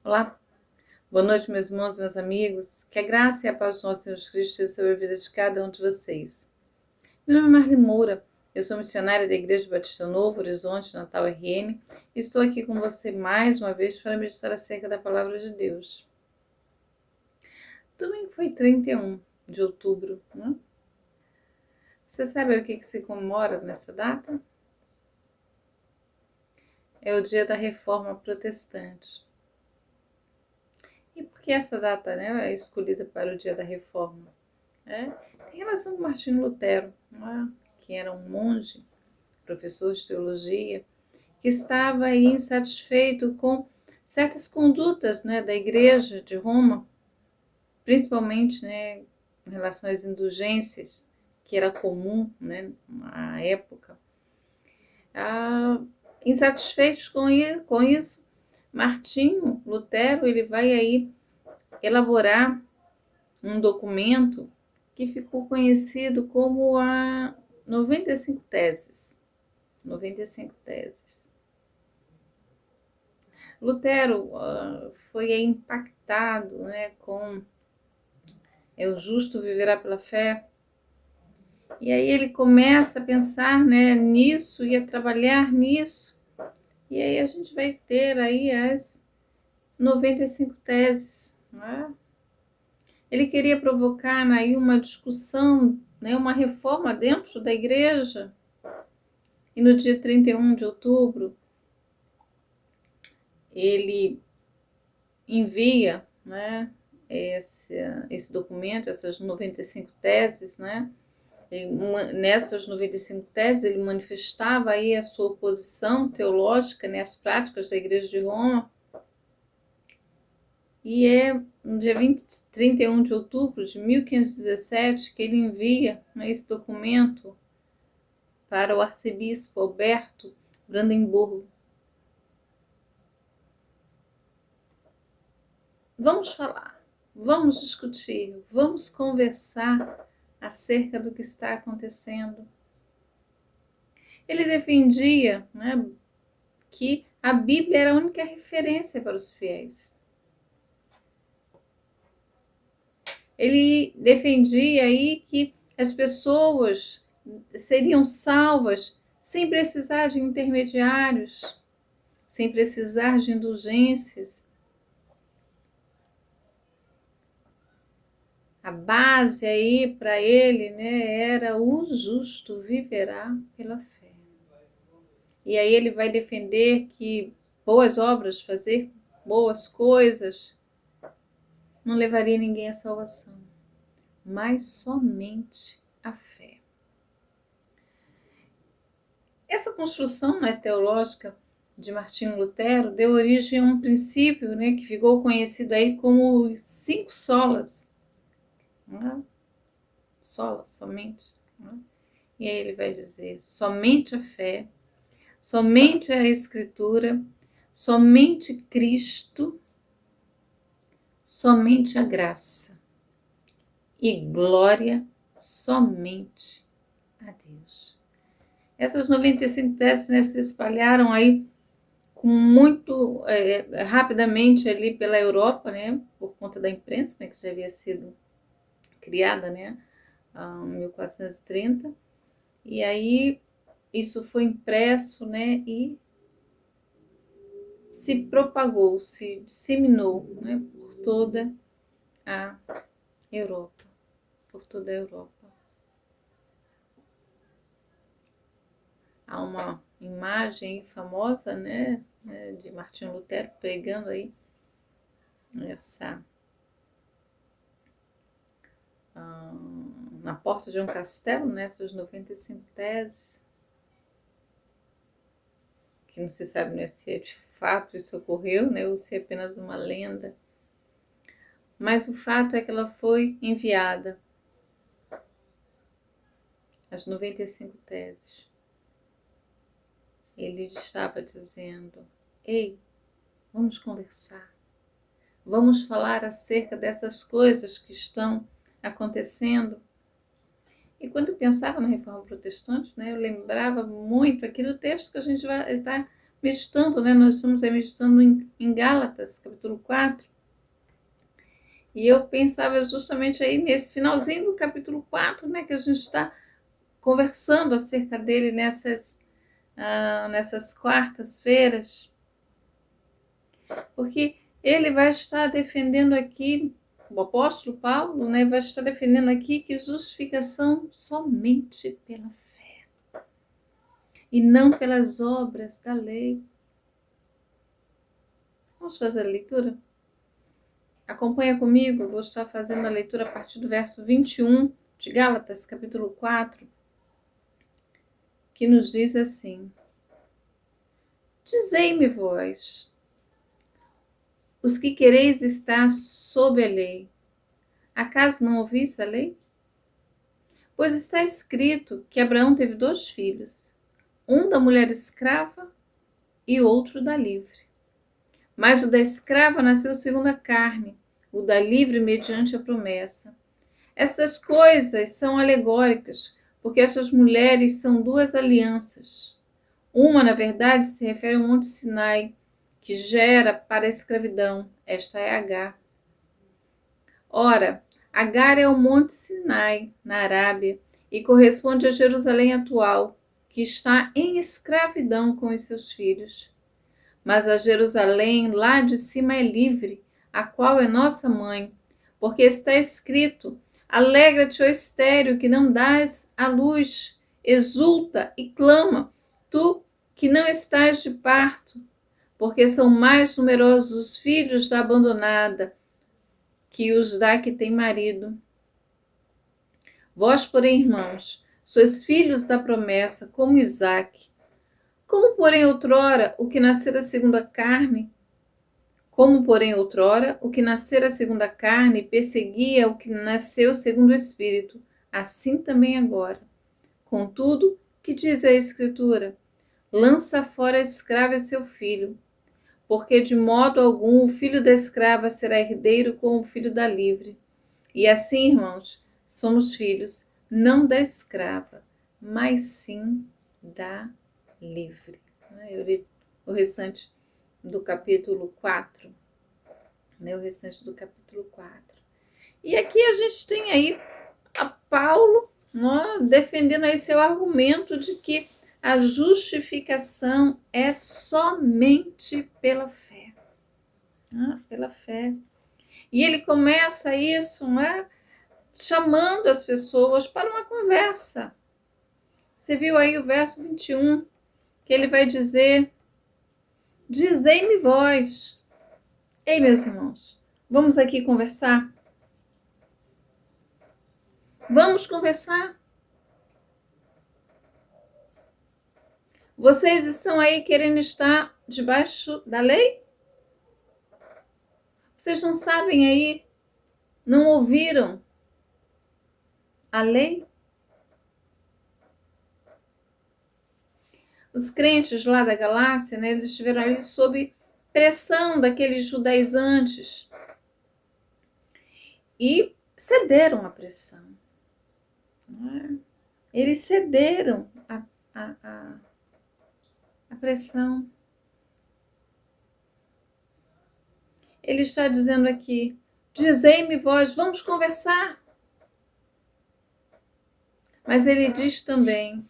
Olá, boa noite, meus irmãos, meus amigos. Que a graça e a paz do nosso Senhor Jesus Cristo esteja sobre a vida de cada um de vocês. Meu nome é Marli Moura, eu sou missionária da Igreja Batista Novo Horizonte, Natal RN, e estou aqui com você mais uma vez para meditar acerca da Palavra de Deus. Domingo foi 31 de outubro, né? Você sabe o que se comemora nessa data? É o dia da Reforma Protestante. E por que essa data, é escolhida para o dia da Reforma? Tem relação com Martinho Lutero, que era um monge, professor de teologia, que estava aí insatisfeito com certas condutas, da Igreja de Roma, principalmente, em relação às indulgências, que era comum, na época. Insatisfeitos com isso, Martinho Lutero ele vai aí elaborar um documento que ficou conhecido como a 95 Teses. 95 Teses. Lutero foi impactado com o justo viverá pela fé. E aí ele começa a pensar nisso e a trabalhar nisso. E aí a gente vai ter aí as 95 teses. Ele queria provocar aí uma discussão, uma reforma dentro da igreja. E no dia 31 de outubro, ele envia esse documento, essas 95 teses, nessas 95 teses ele manifestava aí a sua oposição teológica às práticas da Igreja de Roma. E é no dia 31 de outubro de 1517 que ele envia esse documento para o arcebispo Alberto Brandemburgo. Vamos falar, vamos discutir, vamos conversar acerca do que está acontecendo. Ele defendia que a Bíblia era a única referência para os fiéis. Ele defendia aí que as pessoas seriam salvas sem precisar de intermediários, sem precisar de indulgências. A base aí para ele era o justo viverá pela fé. E aí ele vai defender que boas obras, fazer boas coisas, não levaria ninguém à salvação, mas somente a fé. Essa construção teológica de Martinho Lutero deu origem a um princípio que ficou conhecido aí como 5 solas. Sola, somente. E aí ele vai dizer somente a fé, somente a Escritura, somente Cristo, somente a graça e glória somente a Deus. Essas 95 teses se espalharam aí com muito rapidamente ali pela Europa, por conta da imprensa, que já havia sido criada, em 1430. E aí isso foi impresso, e se propagou, se disseminou, por toda a Europa, Há uma imagem famosa, de Martinho Lutero pregando aí na porta de um castelo, essas 95 teses, que não se sabe se de fato isso ocorreu, ou se é apenas uma lenda. Mas o fato é que ela foi enviada, as 95 teses. Ele estava dizendo: ei, vamos conversar, vamos falar acerca dessas coisas que estão acontecendo. E quando eu pensava na Reforma Protestante, eu lembrava muito aqui do texto que a gente vai estar meditando, né? Nós estamos aí meditando em Gálatas, capítulo 4. E eu pensava justamente aí nesse finalzinho do capítulo 4, né? Que a gente está conversando acerca dele nessas quartas-feiras. Porque ele vai estar defendendo aqui, o apóstolo Paulo, né, vai estar defendendo aqui que justificação somente pela fé e não pelas obras da lei. Vamos fazer a leitura? Acompanha comigo, vou estar fazendo a leitura a partir do verso 21 de Gálatas, capítulo 4, que nos diz assim: Dizei-me vós, os que quereis estar sob a lei, acaso não ouvis a lei? Pois está escrito que Abraão teve 2 filhos, um da mulher escrava e outro da livre. Mas o da escrava nasceu segundo a carne, o da livre mediante a promessa. Essas coisas são alegóricas, porque essas mulheres são 2 alianças. Uma, na verdade, se refere ao Monte Sinai, que gera para a escravidão. Esta é Agar. Ora, Agar é o Monte Sinai, na Arábia, e corresponde a Jerusalém atual, que está em escravidão com os seus filhos. Mas a Jerusalém lá de cima é livre, a qual é nossa mãe, porque está escrito: Alegra-te, ó estéril, que não dás à luz, exulta e clama, tu que não estás de parto, porque são mais numerosos os filhos da abandonada que os da que tem marido. Vós, porém, irmãos, sois filhos da promessa, como Isaque. Como, porém, outrora o que nascera segundo a carne, perseguia o que nasceu segundo o Espírito, assim também agora. Contudo, que diz a Escritura? Lança fora a escrava e seu filho, porque de modo algum o filho da escrava será herdeiro com o filho da livre. E assim, irmãos, somos filhos, não da escrava, mas sim da livre. Eu li o restante do capítulo 4. O restante do capítulo 4. E aqui a gente tem aí a Paulo, defendendo aí seu argumento de que a justificação é somente pela fé. Pela fé. E ele começa isso, chamando as pessoas para uma conversa. Você viu aí o verso 21, que ele vai dizer: Dizei-me vós. Ei, meus irmãos, vamos aqui conversar? Vamos conversar? Vocês estão aí querendo estar debaixo da lei? Vocês não sabem aí? Não ouviram a lei? Os crentes lá da Galácia, eles estiveram ali sob pressão daqueles judaizantes e cederam à pressão. Eles cederam à pressão. Ele está dizendo aqui: dizei-me vós, vamos conversar. Mas ele diz também: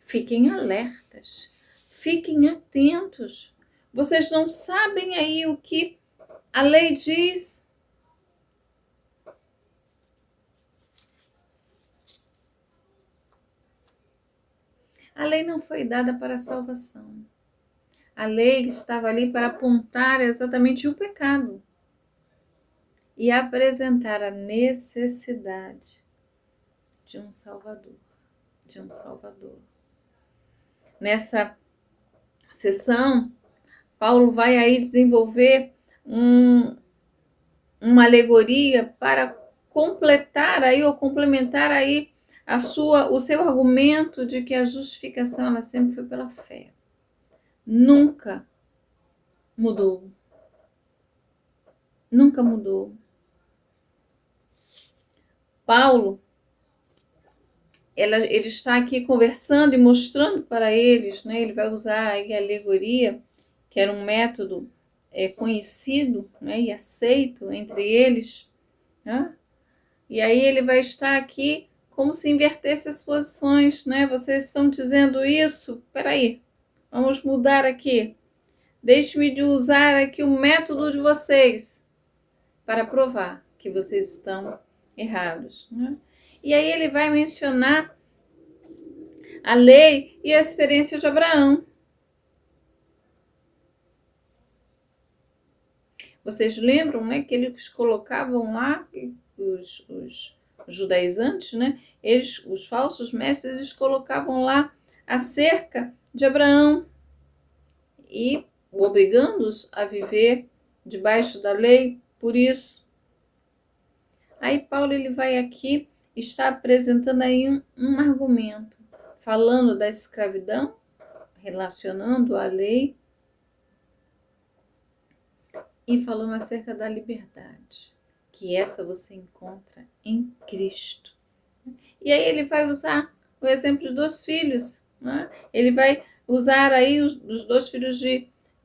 fiquem alertas, fiquem atentos. Vocês não sabem aí o que a lei diz. A lei não foi dada para a salvação. A lei estava ali para apontar exatamente o pecado e apresentar a necessidade de um Salvador. Nessa sessão, Paulo vai aí desenvolver uma alegoria para completar aí ou complementar aí o seu argumento de que a justificação ela sempre foi pela fé. Nunca mudou. Nunca mudou. Paulo, ele está aqui conversando e mostrando para eles, ele vai usar aí a alegoria que era um método conhecido, né, e aceito entre eles, né? E aí ele vai estar aqui como se invertesse as posições, né? Vocês estão dizendo isso? Peraí, vamos mudar aqui. Deixe-me de usar aqui o método de vocês para provar que vocês estão errados, né? E aí ele vai mencionar a lei e a experiência de Abraão. Vocês lembram, né, que eles colocavam lá, os judaizantes, né, os falsos mestres, eles colocavam lá a cerca de Abraão e obrigando-os a viver debaixo da lei por isso. Aí Paulo ele vai aqui, está apresentando aí um argumento, falando da escravidão, relacionando a lei e falando acerca da liberdade, que essa você encontra em Cristo. E aí ele vai usar o exemplo de 2 filhos, né? Ele vai usar aí os 2 filhos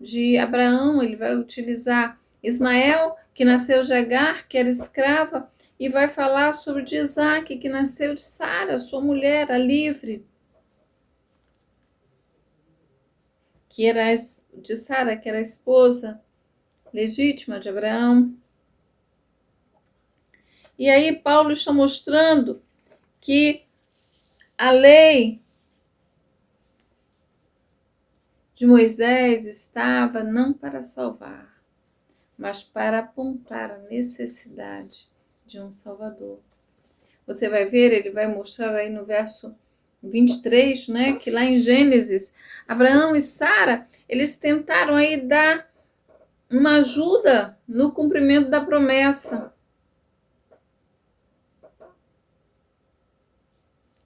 de Abraão, ele vai utilizar Ismael, que nasceu de Agar, que era escrava, e vai falar sobre de Isaac, que nasceu de Sara, sua mulher, a livre, que era de Sara, que era a esposa legítima de Abraão. E aí Paulo está mostrando que a lei de Moisés estava não para salvar, mas para apontar a necessidade de um Salvador. Você vai ver, ele vai mostrar aí no verso 23, né, que lá em Gênesis, Abraão e Sara, eles tentaram aí dar uma ajuda no cumprimento da promessa.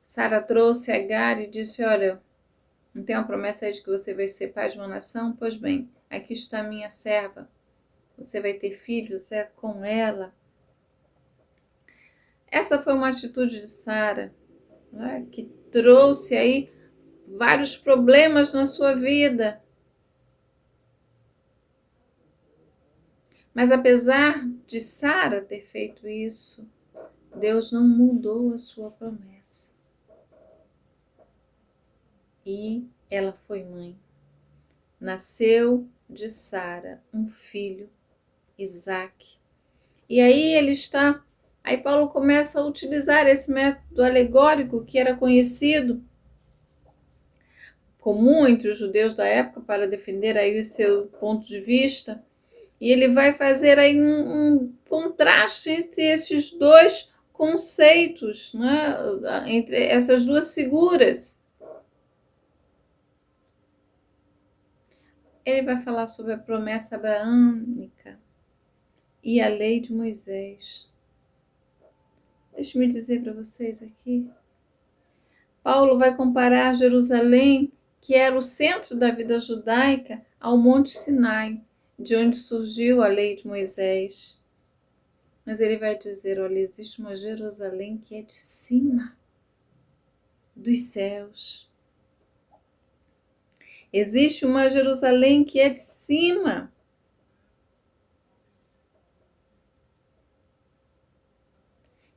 Sara trouxe Agar e disse, olha, não tem uma promessa aí de que você vai ser pai de uma nação? Pois bem, aqui está minha serva. Você vai ter filhos, é com ela. Essa foi uma atitude de Sara, né, que trouxe aí vários problemas na sua vida. Mas apesar de Sara ter feito isso, Deus não mudou a sua promessa. E ela foi mãe. Nasceu de Sara um filho, Isaque. E aí Paulo começa a utilizar esse método alegórico que era conhecido, comum entre os judeus da época, para defender aí o seu ponto de vista. E ele vai fazer aí um contraste entre esses 2 conceitos, né? Entre essas 2 figuras. Ele vai falar sobre a promessa abraâmica e a lei de Moisés. Deixa-me dizer para vocês aqui. Paulo vai comparar Jerusalém, que era o centro da vida judaica, ao Monte Sinai, de onde surgiu a lei de Moisés. Mas ele vai dizer, olha, existe uma Jerusalém que é de cima dos céus. Existe uma Jerusalém que é de cima.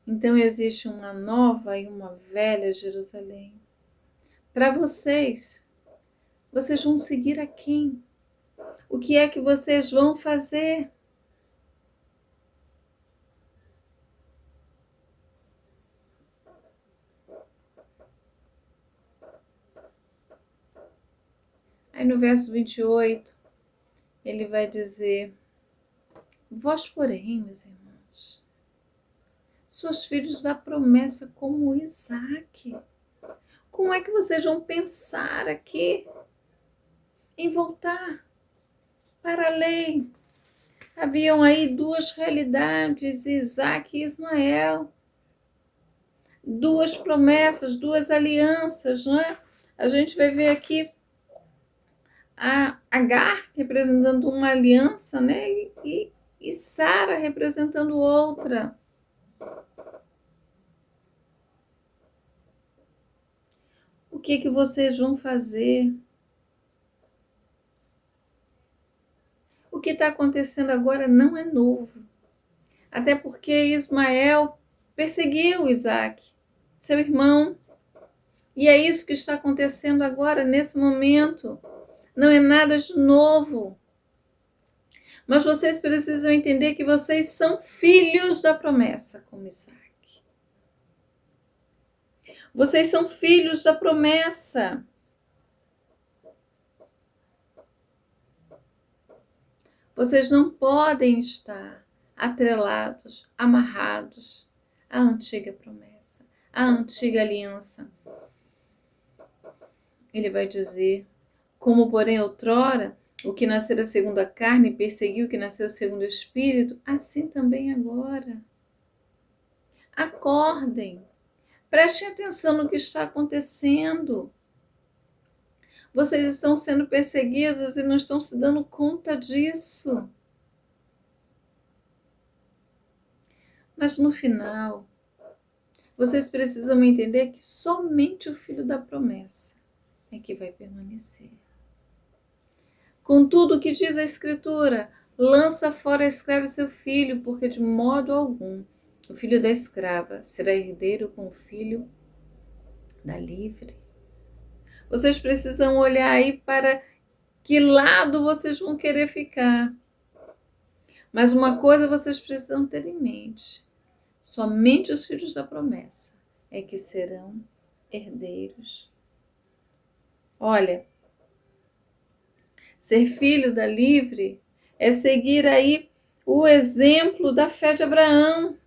Então existe uma nova e uma velha Jerusalém. Para vocês vão seguir a quem? O que é que vocês vão fazer? Aí no verso 28, ele vai dizer, vós porém, meus irmãos, sois filhos da promessa como Isaque. Como é que vocês vão pensar aqui em voltar para a lei? Haviam aí 2 realidades, Isaque e Ismael. 2 promessas, 2 alianças, não é? A gente vai ver aqui a Agar representando uma aliança, né? E Sara representando outra. O que vocês vão fazer? O que está acontecendo agora não é novo. Até porque Ismael perseguiu Isaac, seu irmão. E é isso que está acontecendo agora, nesse momento. Não é nada de novo. Mas vocês precisam entender que vocês são filhos da promessa, como Isaac. Vocês são filhos da promessa. Vocês não podem estar atrelados, amarrados à antiga promessa, à antiga aliança. Ele vai dizer, como porém outrora, o que nascera segundo a carne perseguiu o que nasceu segundo o Espírito, assim também agora. Acordem, prestem atenção no que está acontecendo. Vocês estão sendo perseguidos e não estão se dando conta disso. Mas no final, vocês precisam entender que somente o filho da promessa é que vai permanecer. Contudo, o que diz a Escritura? Lança fora a escrava e seu filho, porque de modo algum o filho da escrava será herdeiro com o filho da livre. Vocês precisam olhar aí para que lado vocês vão querer ficar. Mas uma coisa vocês precisam ter em mente: somente os filhos da promessa é que serão herdeiros. Olha, ser filho da livre é seguir aí o exemplo da fé de Abraão.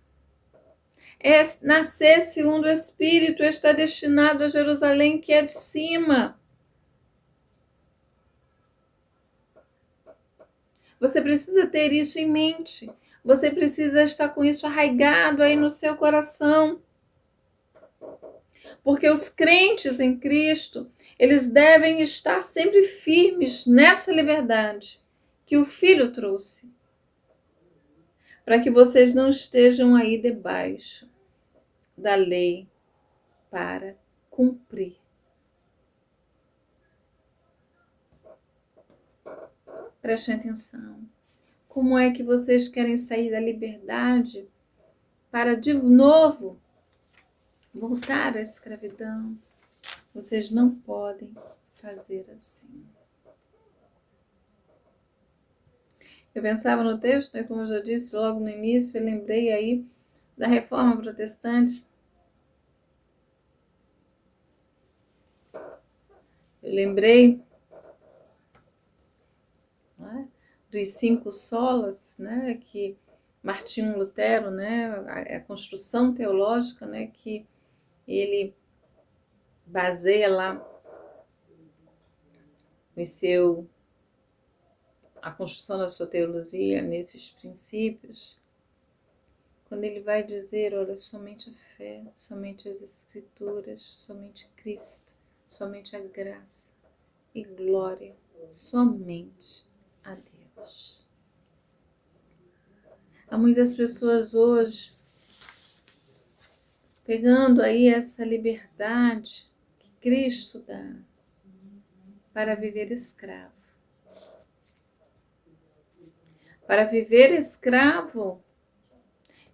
É nascer segundo o Espírito, estar destinado a Jerusalém, que é de cima. Você precisa ter isso em mente. Você precisa estar com isso arraigado aí no seu coração. Porque os crentes em Cristo, eles devem estar sempre firmes nessa liberdade que o Filho trouxe. Para que vocês não estejam aí debaixo da lei para cumprir. Prestem atenção. Como é que vocês querem sair da liberdade para de novo voltar à escravidão? Vocês não podem fazer assim. Eu pensava no texto, né, como eu já disse logo no início, eu lembrei aí da Reforma Protestante. Eu lembrei, né, dos 5 solas, né, que Martinho Lutero, né, a construção teológica, né, que ele baseia lá a construção da sua teologia nesses princípios, quando ele vai dizer, olha, somente a fé, somente as Escrituras, somente Cristo, somente a graça e glória, somente a Deus. Há muitas pessoas hoje pegando aí essa liberdade que Cristo dá para viver escravo. Para viver escravo.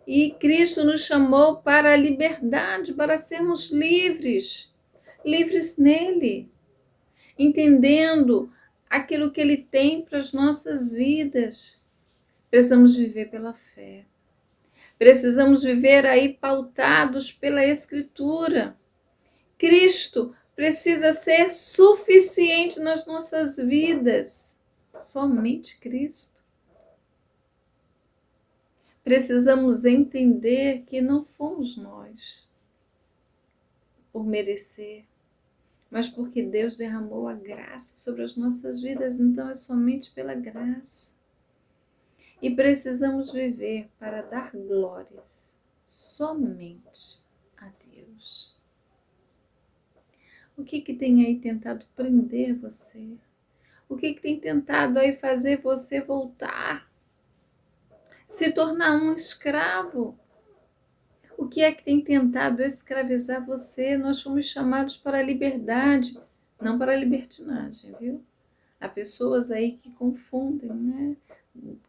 E Cristo nos chamou para a liberdade, para sermos livres. Livres nele. Entendendo aquilo que ele tem para as nossas vidas. Precisamos viver pela fé. Precisamos viver aí pautados pela Escritura. Cristo precisa ser suficiente nas nossas vidas. Somente Cristo. Precisamos entender que não fomos nós por merecer, mas porque Deus derramou a graça sobre as nossas vidas, então é somente pela graça. E precisamos viver para dar glórias somente a Deus. O que tem aí tentado prender você? O que tem tentado aí fazer você voltar? Se tornar um escravo? O que é que tem tentado escravizar você? Nós fomos chamados para a liberdade, não para a libertinagem, viu? Há pessoas aí que confundem, né?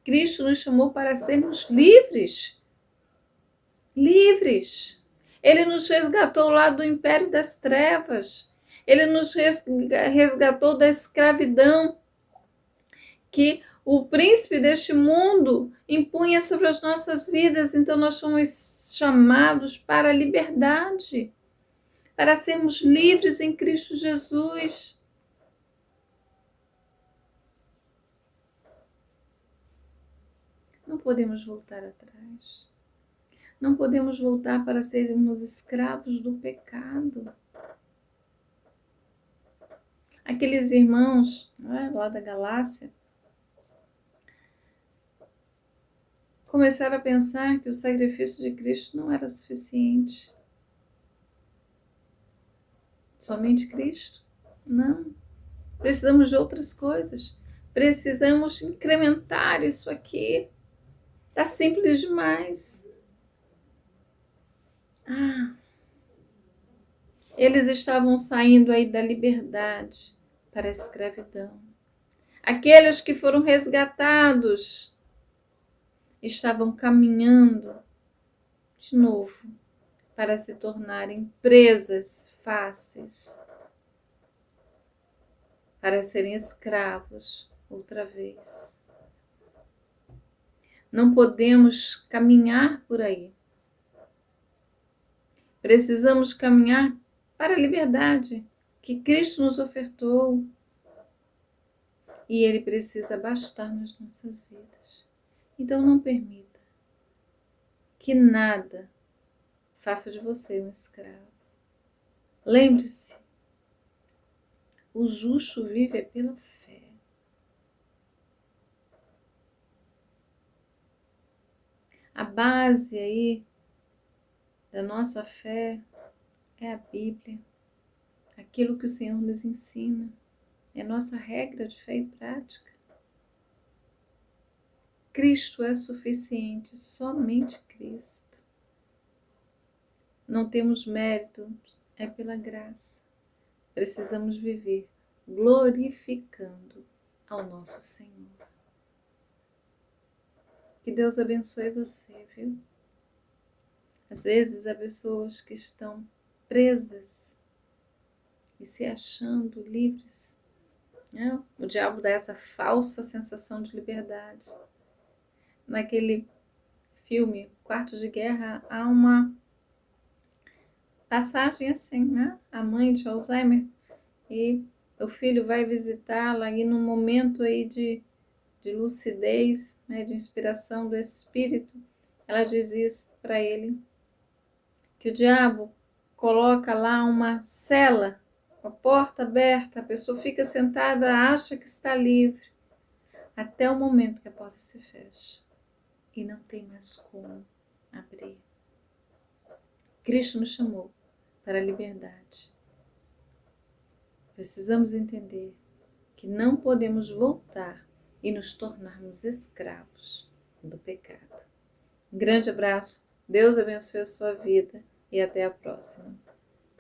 Cristo nos chamou para sermos livres. Livres. Ele nos resgatou lá do império das trevas. Ele nos resgatou da escravidão que o príncipe deste mundo impunha sobre as nossas vidas. Então nós somos chamados para a liberdade, para sermos livres em Cristo Jesus. Não podemos voltar atrás. Não podemos voltar para sermos escravos do pecado. Aqueles irmãos, lá da Galácia, começaram a pensar que o sacrifício de Cristo não era suficiente. Somente Cristo? Não. Precisamos de outras coisas. Precisamos incrementar isso aqui. Está simples demais. Eles estavam saindo aí da liberdade para a escravidão. Aqueles que foram resgatados estavam caminhando de novo para se tornarem presas fáceis, para serem escravos outra vez. Não podemos caminhar por aí. Precisamos caminhar para a liberdade que Cristo nos ofertou. E Ele precisa bastar nas nossas vidas. Então não permita que nada faça de você um escravo. Lembre-se, o justo vive pela fé. A base aí da nossa fé é a Bíblia, aquilo que o Senhor nos ensina, é nossa regra de fé e prática. Cristo é suficiente, somente Cristo. Não temos mérito, é pela graça. Precisamos viver glorificando ao nosso Senhor. Que Deus abençoe você, viu? Às vezes há pessoas que estão presas e se achando livres. O diabo dá essa falsa sensação de liberdade. Naquele filme Quarto de Guerra há uma passagem assim, né? A mãe de Alzheimer e o filho vai visitá-la e num momento aí de lucidez, né, de inspiração do Espírito, ela diz isso para ele, que o diabo coloca lá uma cela, com a porta aberta, a pessoa fica sentada, acha que está livre, até o momento que a porta se fecha e não tem mais como abrir. Cristo nos chamou para a liberdade. Precisamos entender que não podemos voltar e nos tornarmos escravos do pecado. Um grande abraço, Deus abençoe a sua vida e até a próxima.